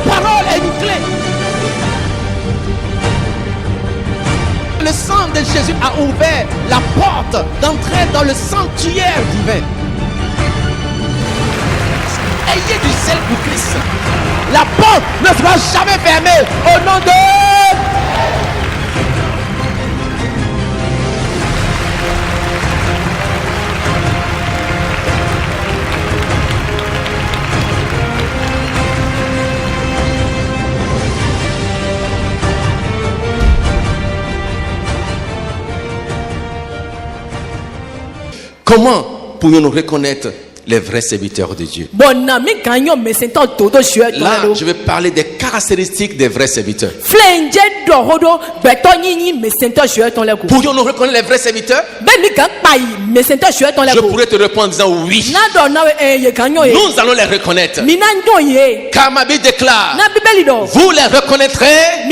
parole est une clé. Le sang de Jésus a ouvert la porte d'entrer dans le sanctuaire divin. Ayez du zèle pour Christ. La porte ne sera jamais fermée au nom de... Comment pourrions-nous reconnaître les vrais serviteurs de Dieu? Là, je vais parler des caractéristiques des vrais serviteurs. Pourrions-nous reconnaître les vrais serviteurs? Je pourrais te répondre en disant oui. Nous allons les reconnaître. Car ma Bible déclare, vous les reconnaîtrez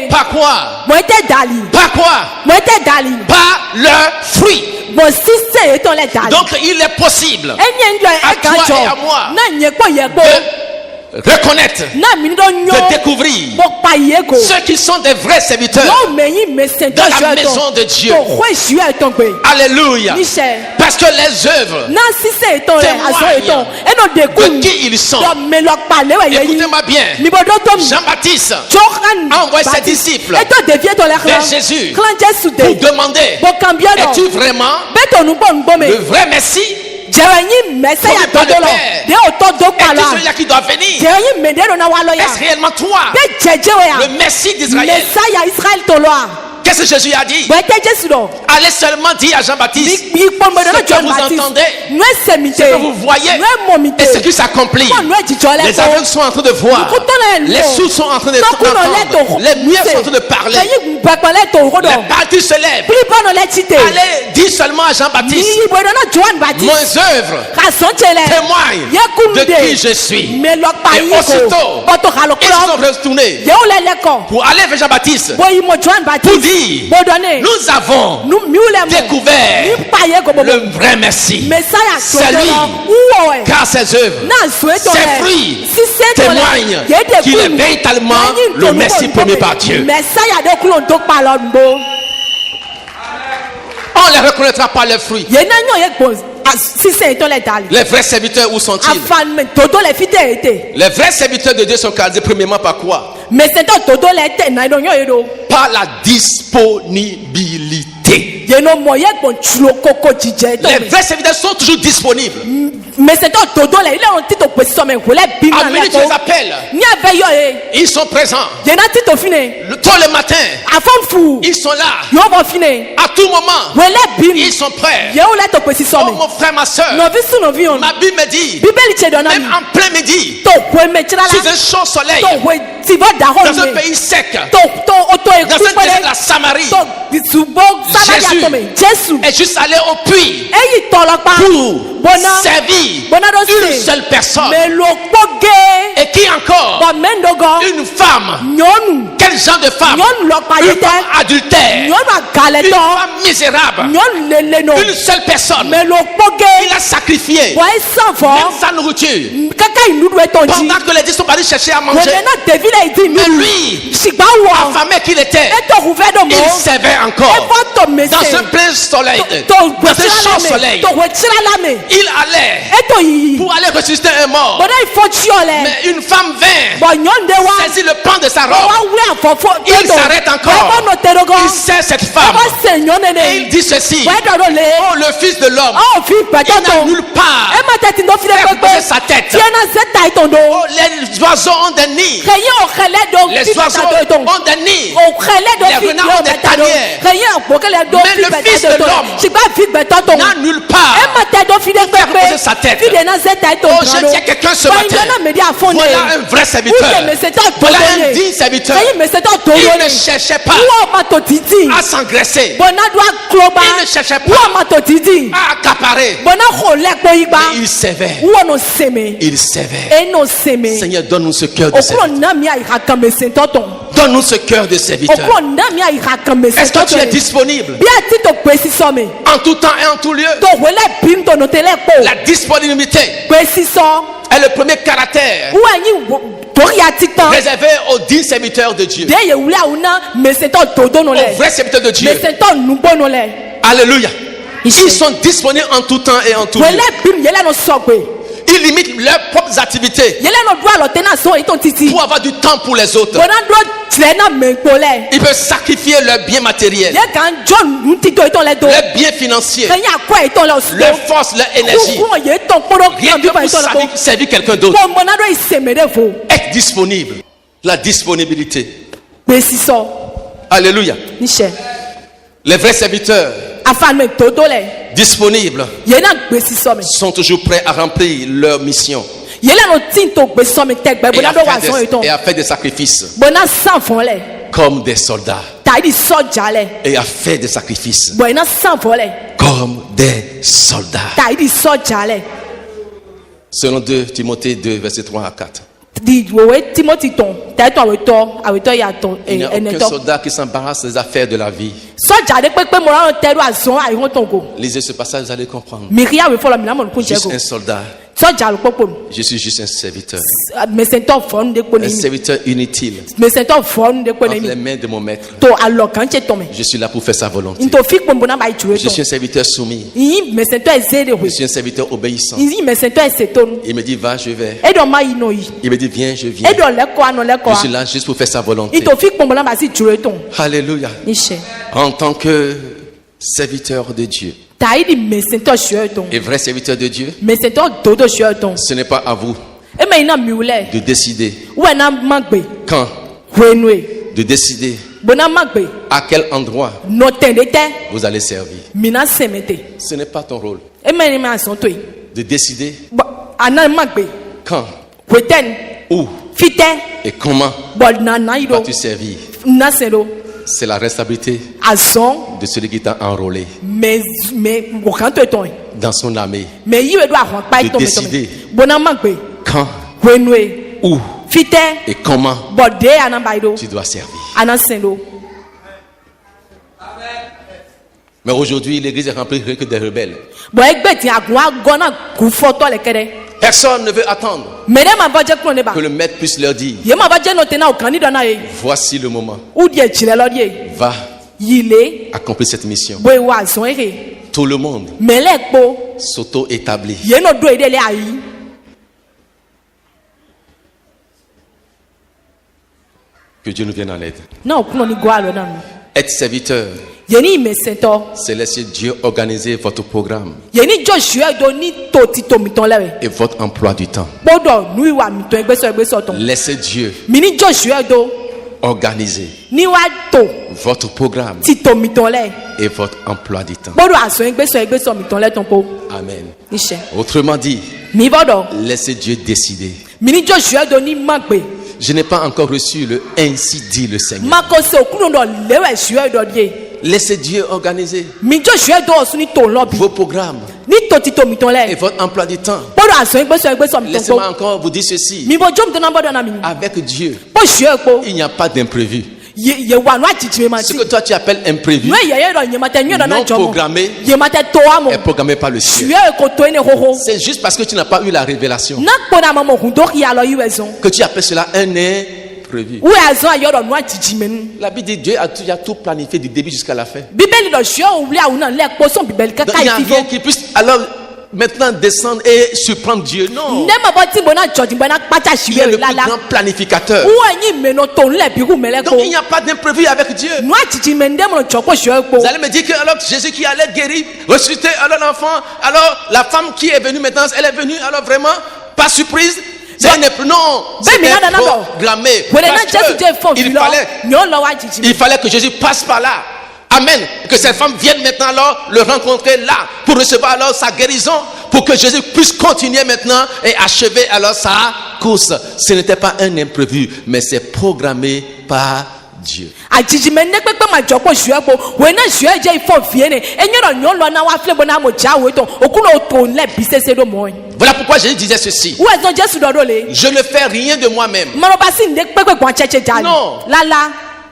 par quoi? Par quoi? Par leurs fruits. Donc il est possible à toi et à moi de reconnaître, de découvrir ceux qui sont des vrais serviteurs dans la maison de Dieu. Alléluia. Parce que les œuvres témoignent de qui ils sont. Écoutez-moi bien. Jean-Baptiste a envoyé ses disciples vers Jésus pour demander: es-tu vraiment le vrai Messie? Est-ce celui qui doit venir? Est-ce réellement toi le Messie d'Israël? Qu'est-ce que Jésus a dit? Allez seulement dire à Jean-Baptiste ce que vous entendez, ce que vous voyez et ce qui s'accomplit. Les aveugles sont en train de voir, les sourds sont en train d'entendre, les muets sont en train de parler, les partis se lèvent. Allez dire seulement à Jean-Baptiste: mes œuvres témoignent de qui je suis. Et aussitôt ils sont retournés pour aller vers Jean-Baptiste pour dire: nous avons découvert le vrai Messie. C'est lui, car ses œuvres, ses fruits témoignent qu'il est véritablement le Messie promis par Dieu. On ne les reconnaîtra pas les fruits. Les vrais serviteurs, où sont-ils? Les vrais serviteurs de Dieu sont caractérisés premièrement par quoi? Par la disponibilité. Les vrais serviteurs sont toujours disponibles. À minute tu les appelles, ils sont présents. Tôt le matin, ils sont là. À tout moment, ils sont prêts. Oh mon frère, ma soeur, ma Bible me dit, même en plein midi, sous un chaud soleil, dans un pays sec, dans un désert de la Samarie, Jésus est juste allé au puits pour servir une seule personne. Et qui encore? Une femme. Quel genre de femme? Une femme adultère, une femme misérable, une seule personne. Il a sacrifié même sa nourriture pendant que les disciples sont partis chercher à manger. Mais lui, affamé qu'il était, il servait encore dans un plein soleil, dans un chaud soleil. Il allait pour aller ressusciter un mort. Mais une femme vint, saisit le pan de sa robe. Il s'arrête encore. Il sait cette femme et il dit ceci: oh, le Fils de l'homme, il n'a nulle part fait poser sa tête. Oh, les oiseaux ont des nids, les oiseaux ont des nids, les renards ont des tanières, mais le Fils de l'homme n'a nulle part faire poser sa tête. Oh, je dis à quelqu'un ce matin: voilà un vrai serviteur, voilà un digne serviteur. Il ne cherchait pas à s'engraisser, il ne cherchait pas à accaparer, mais il servait. Il servait. Seigneur, donne-nous ce cœur de serviteur. Donne-nous ce cœur de serviteur. Est-ce que tu es disponible en tout temps et en tout lieu? La disponibilité est le premier caractère réservé aux dignes serviteurs de Dieu, aux vrais serviteurs de Dieu. Alléluia. Ils sont disponibles en tout temps et en tout lieu. Ils limitent leurs propres activités pour avoir du temps pour les autres. Ils peuvent sacrifier leurs biens matériels, leurs biens financiers, leur force, leur énergie, rien que pour servir quelqu'un d'autre. Être disponible. La disponibilité. Alléluia. Les vrais serviteurs disponibles sont toujours prêts à remplir leur mission et à faire des sacrifices comme des soldats, et à faire des sacrifices comme des soldats. Selon 2 Timothée 2 verset 3 à 4. Il n'y a aucun soldat qui s'embarrasse des affaires de la vie. Lisez ce passage, vous allez comprendre. Juste un soldat. Je suis juste un serviteur. Un serviteur inutile entre les mains de mon maître. Je suis là pour faire sa volonté. Je suis un serviteur soumis. Je suis un serviteur obéissant. Il me dit va, je vais. Il me dit viens, je viens. Je suis là juste pour faire sa volonté. Alléluia. En tant que serviteur de Dieu et vrai serviteur de Dieu, ce n'est pas à vous de décider quand, de décider à quel endroit vous allez servir. Ce n'est pas ton rôle de décider quand, où et comment vas-tu servir. C'est la responsabilité de celui qui t'a enrôlé dans son armée de décider quand, où et comment tu dois servir. Mais aujourd'hui, l'église est remplie que des rebelles. Personne ne veut attendre que le maître puisse leur dire voici le moment. Va accomplir cette mission. Tout le monde s'auto-établit. Que Dieu nous vienne en aide. Être serviteur, c'est laisser Dieu organiser votre programme et votre emploi du temps. Laissez Dieu organiser votre programme et votre emploi du temps. Amen. Autrement dit, laissez Dieu décider. Je n'ai pas encore reçu le ainsi dit le Seigneur. Laissez Dieu organiser vos programmes et votre emploi du temps. Laissez-moi encore vous dire ceci. Avec Dieu, il n'y a pas d'imprévu. Ce que toi tu appelles imprévu, non programmé, est programmé par le ciel. C'est juste parce que tu n'as pas eu la révélation que tu appelles cela un imprévu. La Bible dit Dieu a tout planifié du début jusqu'à la fin. Donc il n'y a rien qui puisse alors maintenant descendre et surprendre Dieu. Non. Il est le plus grand planificateur. Donc il n'y a pas d'imprévu avec Dieu. Vous allez me dire que alors Jésus qui allait guérir, ressusciter alors l'enfant, alors la femme qui est venue maintenant, elle est venue alors vraiment par surprise. Non, c'était programmé. Il fallait que Jésus passe par là. Amen. Que cette femme vienne maintenant alors le rencontrer là pour recevoir alors sa guérison, pour que Jésus puisse continuer maintenant et achever alors sa course. Ce n'était pas un imprévu, mais c'est programmé par Dieu. Voilà pourquoi Jésus disait ceci. Je ne fais rien de moi-même. Non.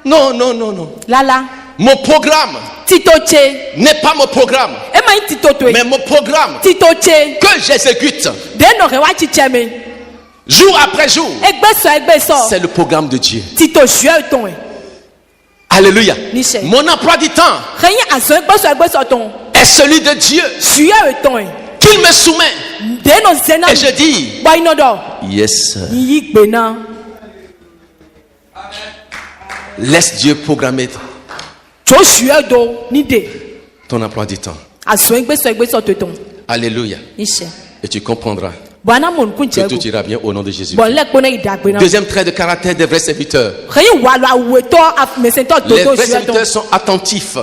Non. Mon programme n'est pas mon programme, mais mon programme que j'exécute Jour après jour. C'est le programme de Dieu. Alléluia. Mon emploi du temps est celui de Dieu. Qu'il me soumet. Et je dis, yes, sir. Laisse Dieu programmer ton emploi du temps. Alléluia. Et tu comprendras que tout ira bien au nom de Jésus. Deuxième trait de caractère des vrais serviteurs. Les vrais serviteurs sont attentifs.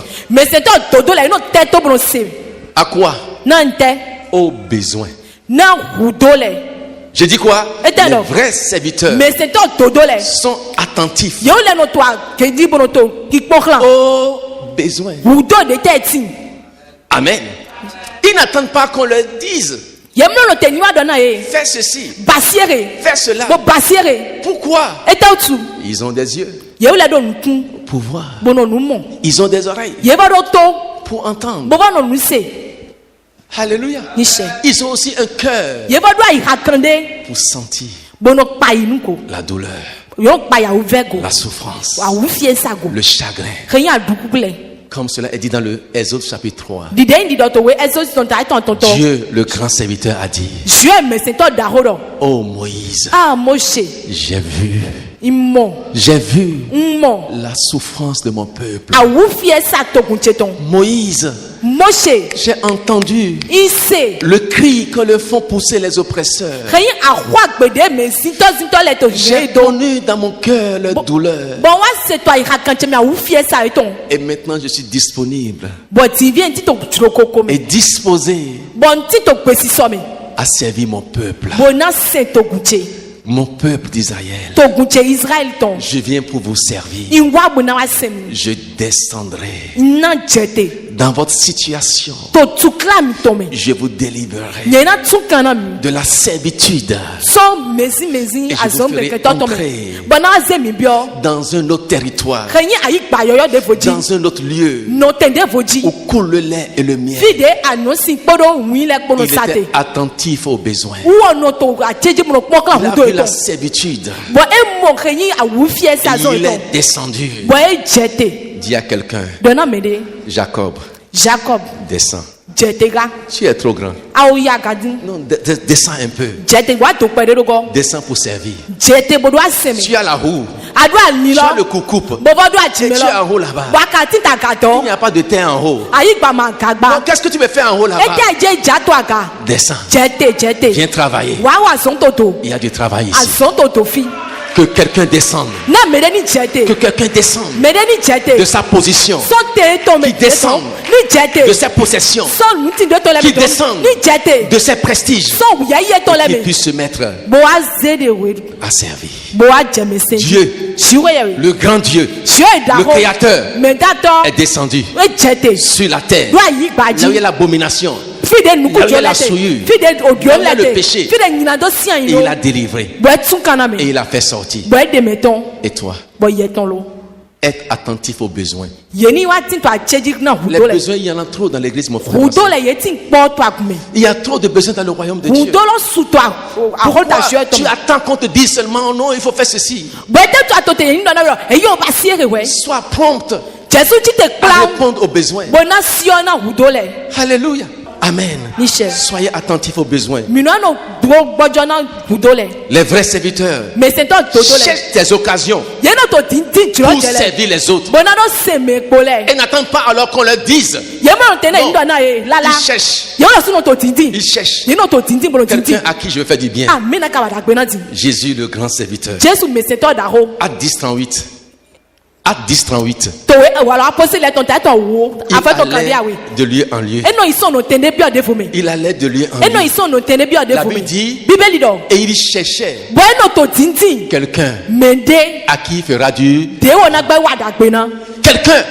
À quoi? Aux besoins. Je dis quoi? Les vrais serviteurs sont attentifs aux besoins. Amen. Ils n'attendent pas qu'on leur dise fais ceci, fais cela. Pourquoi? Ils ont des yeux pour voir. Ils ont des oreilles pour entendre. Alléluia. Ils ont aussi un cœur pour sentir la douleur, la souffrance, le chagrin. Comme cela est dit dans le Exode chapitre 3. Dieu, le grand serviteur, a dit: oh Moïse, j'ai vu la souffrance de mon peuple. Moïse, j'ai entendu le cri que le font pousser les oppresseurs. J'ai connu dans mon cœur leur douleur. Et maintenant je suis disponible et disposé à servir mon peuple. Mon peuple d'Israël, je viens pour vous servir. Je descendrai dans votre situation. Je vous délivrerai de la servitude. Et je vous ferai entrer dans un autre territoire, dans un autre lieu où coule le lait et le miel. Il était attentif aux besoins. Il a pris la servitude et il est descendu. Dis à quelqu'un: Jacob, descends. Tu es trop grand. Non, descends un peu. Descends pour servir. Tu as la roue. Tu as le coucoupe. Et tu es en haut là-bas. Il n'y a pas de terre en haut. Donc qu'est-ce que tu veux faire en haut là-bas? Descends. Viens travailler. Il y a du travail ici. Que quelqu'un descende. Que quelqu'un descende de sa position. Qui descende de ses possessions. Qui descende de ses prestiges. Et qui puisse se mettre à servir. Dieu, le grand Dieu, le Créateur, est descendu sur la terre. Là où il y a l'abomination, là où il y a la souillure, là où il y a le péché, et il a délivré et il a fait sortir. Et toi, être attentif aux besoins. Les besoins, il y en a trop dans l'église, mon frère. Il y a trop de besoins dans le royaume de Dieu. Pourquoi tu attends qu'on te dise seulement: non, il faut faire ceci? Sois prompte à répondre aux besoins. Alléluia. Amen. Soyez attentifs aux besoins. Les vrais serviteurs cherchent des occasions pour servir les autres. Et n'attendent pas alors qu'on leur dise. Non. Ils cherchent. Ils cherchent quelqu'un à qui je veux faire du bien. Jésus, le grand serviteur. Acte 10:38. Acte 10:38. De lieu en lieu. Il allait de lieu en lieu. La Bible dit, et il cherchait quelqu'un à qui il fera du quelqu'un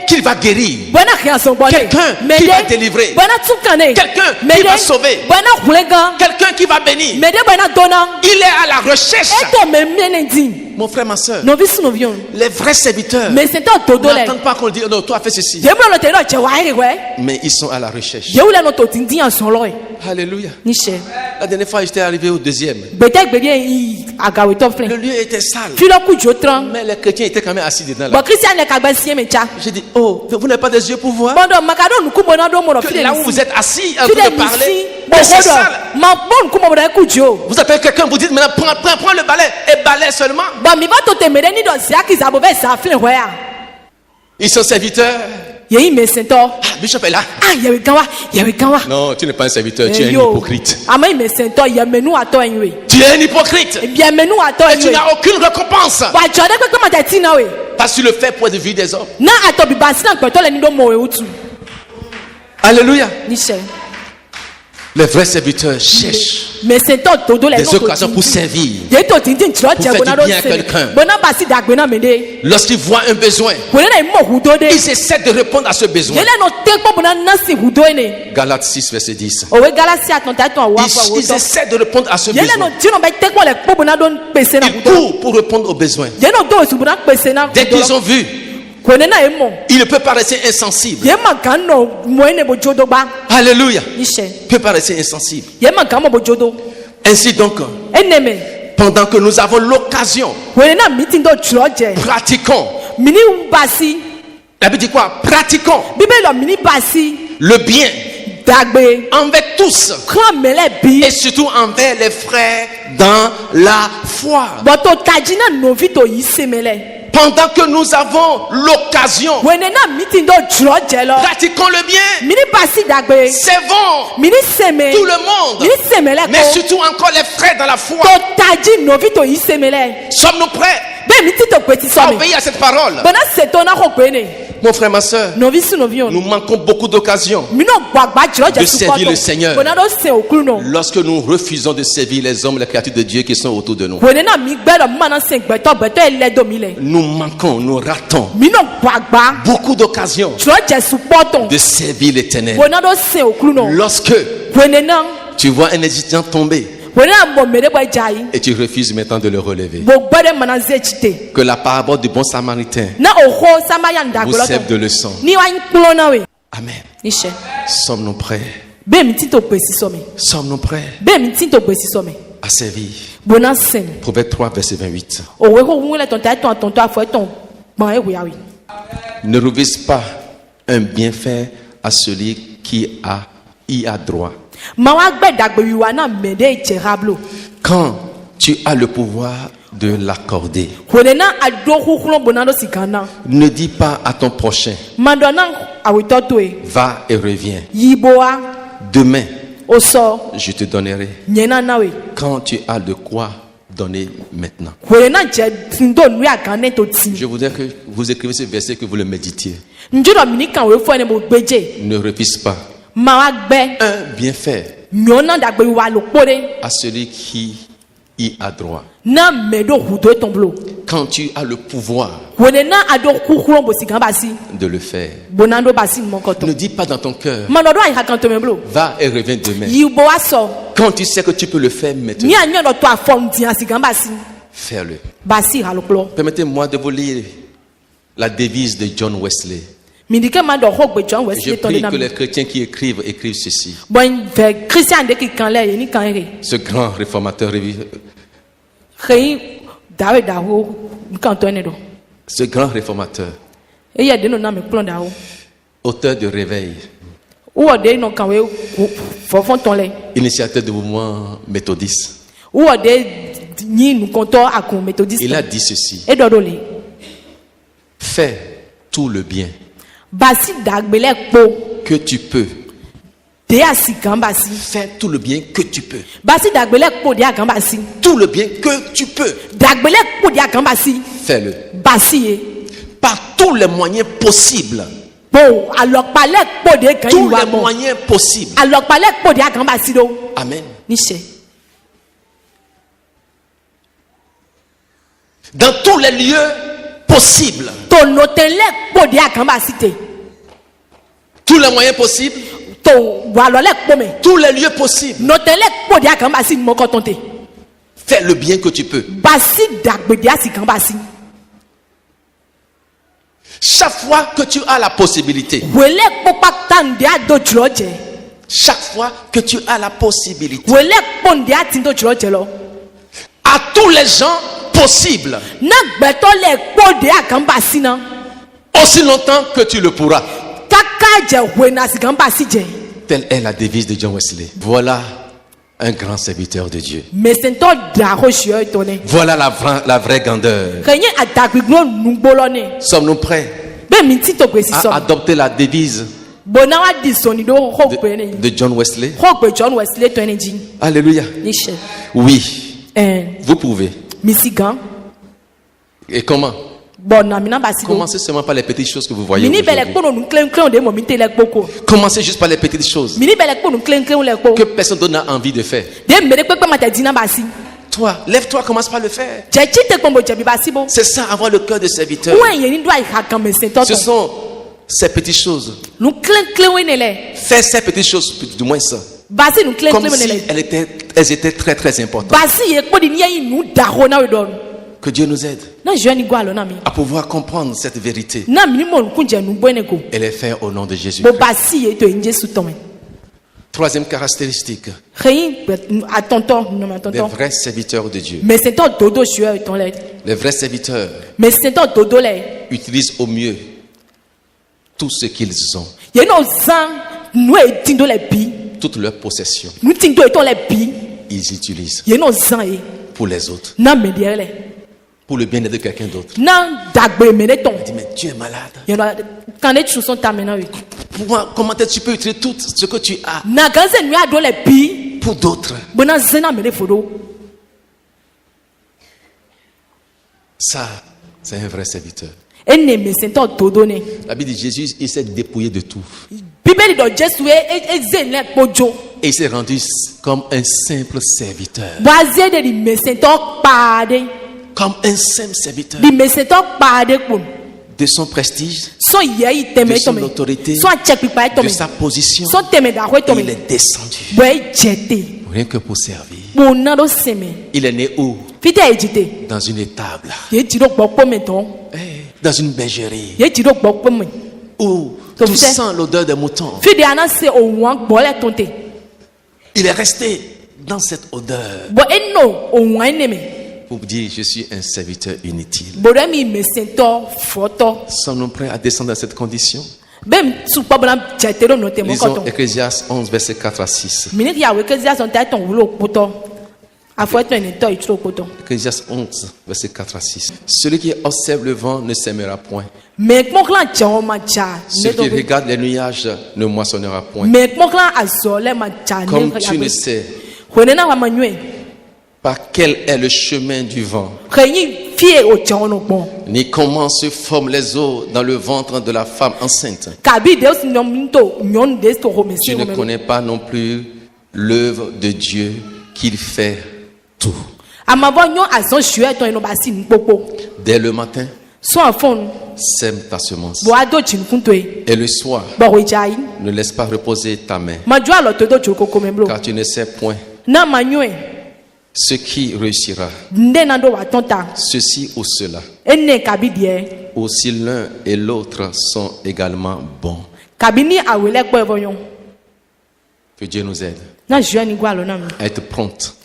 qu'il va guérir, quelqu'un qui va délivrer, quelqu'un qui va sauver, quelqu'un qui va bénir. Il est à la recherche. Mon frère, ma soeur, les vrais serviteurs n'attendent pas qu'on dise: non, toi fais ceci. Mais ils sont à la recherche. Alléluia. La dernière fois, j'étais arrivé au deuxième. Le lieu était sale. Mais les chrétiens étaient quand même assis dedans là. J'ai dit, oh, vous n'avez pas des yeux pour voir que là où vous êtes assis à vous de parler, c'est sale. Vous appelez quelqu'un, vous dites maintenant, prends le balai et balai seulement. Ils sont serviteurs. Ah, Bishop est là. Non, tu n'es pas un serviteur, tu es un hypocrite. Tu es un hypocrite. Et tu n'as aucune récompense. Parce que tu le fais pour le vie des hommes. Alléluia. Les vrais serviteurs cherchent des occasions pour servir, pour faire du bien à quelqu'un. Lorsqu'ils voient un besoin, ils essaient de répondre à ce besoin. Galates 6, verset 10. Ils essaient de répondre à ce besoin. Ils courent pour répondre aux besoins. Dès qu'ils ont vu, il ne peut pas rester insensible. Alléluia. Il peut pas rester insensible. Ainsi donc, pendant que nous avons l'occasion, pratiquons. La Bible dit quoi? Pratiquons le bien envers tous et surtout envers les frères dans la foi. Pendant que nous avons l'occasion, pratiquons le bien, servons tout le monde, mais surtout encore les frères dans la foi. Sommes-nous prêts à obéir à cette parole? Mon frère, ma soeur, nous manquons beaucoup d'occasions de servir le Seigneur lorsque nous refusons de servir les hommes, les créatures de Dieu qui sont autour de nous. Nous manquons, nous ratons beaucoup d'occasions de servir l'Éternel. Lorsque tu vois un étudiant tomber et tu refuses maintenant de le relever, que la parabole du bon Samaritain vous serve de leçon. Amen. Sommes-nous prêts? Sommes-nous prêts à servir? Proverbe 3, verset 28. Ne refuse pas un bienfait à celui qui y a droit. Quand tu as le pouvoir de l'accorder, ne dis pas à ton prochain, va et reviens. Demain, je te donnerai. Quand tu as de quoi donner maintenant. Je voudrais que vous écriviez ce verset, que vous le méditiez. Ne refuse pas un bienfait à celui qui y a droit. Quand tu as le pouvoir de le faire, ne dis pas dans ton cœur, va et reviens demain. Quand tu sais que tu peux le faire maintenant, fais-le. Permettez-moi de vous lire la devise de John Wesley. Je prie que les chrétiens qui écrivent ceci. Ce grand réformateur, ce grand réformateur, auteur de réveil, initiateur du mouvement méthodiste, il a dit ceci: fais tout le bien que tu peux. Fais tout le bien que tu peux. Tout le bien que tu peux. Fais-le. Par tous les moyens possibles. Tous les moyens possibles. Amen. Dans tous les lieux possibles. Tous les moyens possibles. Tous les lieux possibles. Fais le bien que tu peux. Chaque fois que tu as la possibilité, Chaque fois que tu as la possibilité, à tous les gens possibles, aussi longtemps que tu le pourras. Telle est la devise de John Wesley. Voilà un grand serviteur de Dieu. Voilà la vraie grandeur. Sommes-nous prêts à adopter la devise de John Wesley? Alléluia. Oui, vous pouvez. Et comment? Commencez seulement par les petites choses que vous voyez aujourd'hui. Commencez juste par les petites choses que personne d'autre n'a envie de faire. Toi, lève-toi, commence par le faire. C'est ça, avoir le cœur de serviteur. Ce sont ces petites choses. Faire ces petites choses, du moins ça. Comme si elles étaient très très importantes. Que Dieu nous aide à pouvoir comprendre cette vérité et les faire au nom de Jésus. Troisième caractéristique des vrais serviteurs de Dieu. Les vrais serviteurs utilisent au mieux tout ce qu'ils ont, toute leur possession. Ils utilisent pour les autres, pour le bien-être de quelqu'un d'autre. Il dit, mais tu es malade. Comment tu peux utiliser tout ce que tu as pour d'autres? Ça, c'est un vrai serviteur. La Bible dit Jésus, il s'est dépouillé de tout. Et il s'est rendu comme un simple serviteur. Comme un simple serviteur. De son prestige, de son autorité, de sa position, il est descendu. Rien que pour servir. Il est né où? Dans une étable. Dans une bergerie. Où tout sent l'odeur des moutons. Il est resté dans cette odeur. Pour dire, je suis un serviteur inutile. Sommes-nous prêts à descendre dans cette condition? Lisons Ecclésiaste 11, verset 4 à 6. Ecclésiaste 11, verset 4 à 6. Celui qui observe le vent ne sèmera point. Celui qui regarde les nuages ne moissonnera point. Comme tu ne sais pas quel est le chemin du vent, ni comment se forment les eaux dans le ventre de la femme enceinte, tu ne connais pas non plus l'œuvre de Dieu qu'il fait tout. Dès le matin, sème ta semence, et le soir, ne laisse pas reposer ta main, car tu ne sais point ce qui réussira, ceci ou cela, ou si l'un et l'autre sont également bons. Que Dieu nous aide à être prompt,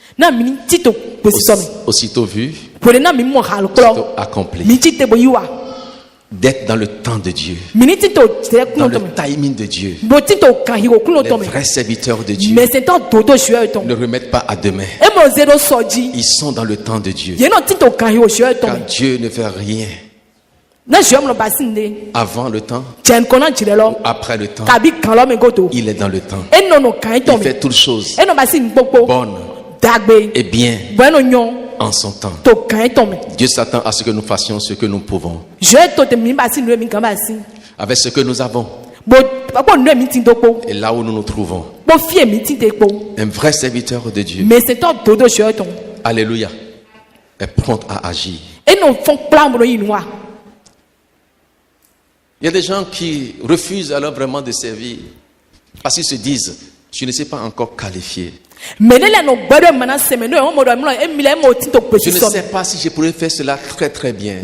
aussitôt vu, aussitôt accompli, d'être dans le temps de Dieu, dans le timing de Dieu. Les vrais serviteurs de Dieu ne remettent pas à demain. Ils sont dans le temps de Dieu, car Dieu ne fait rien avant le temps ou après le temps. Il est dans le temps. Il fait toutes choses bonnes et bien en son temps. Dieu s'attend à ce que nous fassions ce que nous pouvons avec ce que nous avons et là où nous nous trouvons. Un vrai serviteur de Dieu, alléluia, est prompt à agir. Il y a des gens qui refusent alors vraiment de servir parce qu'ils se disent, je ne suis pas encore qualifié. Je ne sais pas si je pourrais faire cela très très bien.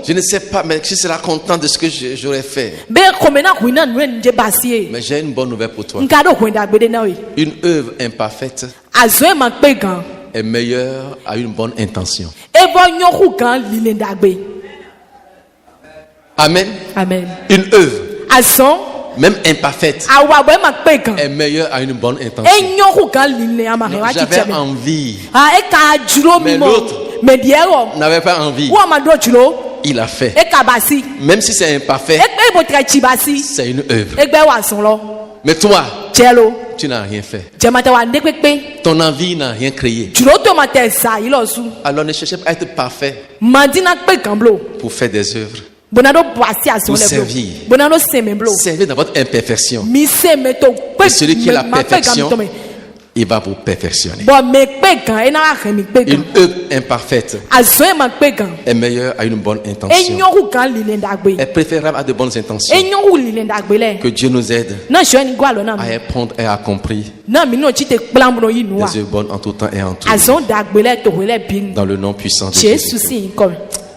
Je ne sais pas, mais je serai content de ce que j'aurais fait. Mais j'ai une bonne nouvelle pour toi. Une œuvre imparfaite est meilleure à une bonne intention. Amen. Amen. Une œuvre même imparfaite est meilleure à une bonne intention. J'avais envie, mais l'autre n'avait pas envie. Il a fait. Même si c'est imparfait, c'est une œuvre. Mais toi, tu n'as rien fait. Ton envie n'a rien créé. Alors ne cherchez pas à être parfait pour faire des œuvres. Pour servir. Servir dans votre imperfection. Et celui qui a la perfection, il va vous perfectionner. Une œuvre imparfaite est meilleure à une bonne intention. Est préférable à de bonnes intentions. Que Dieu nous aide à apprendre et à accomplir des œuvres bonnes en tout temps et en tout temps. Dans le nom puissant de Jésus.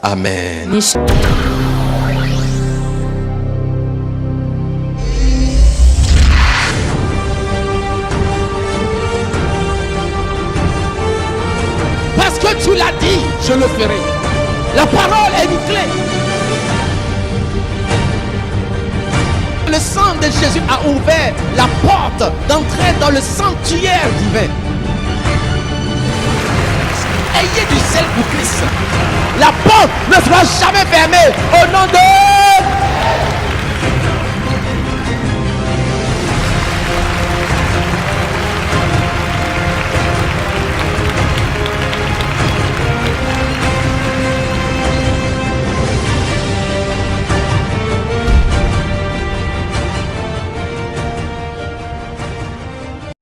Amen. Tu l'as dit, je le ferai. La parole est une clé. Le sang de Jésus a ouvert la porte d'entrer dans le sanctuaire divin. Ayez du sel pour Christ. La porte ne sera jamais fermée au nom de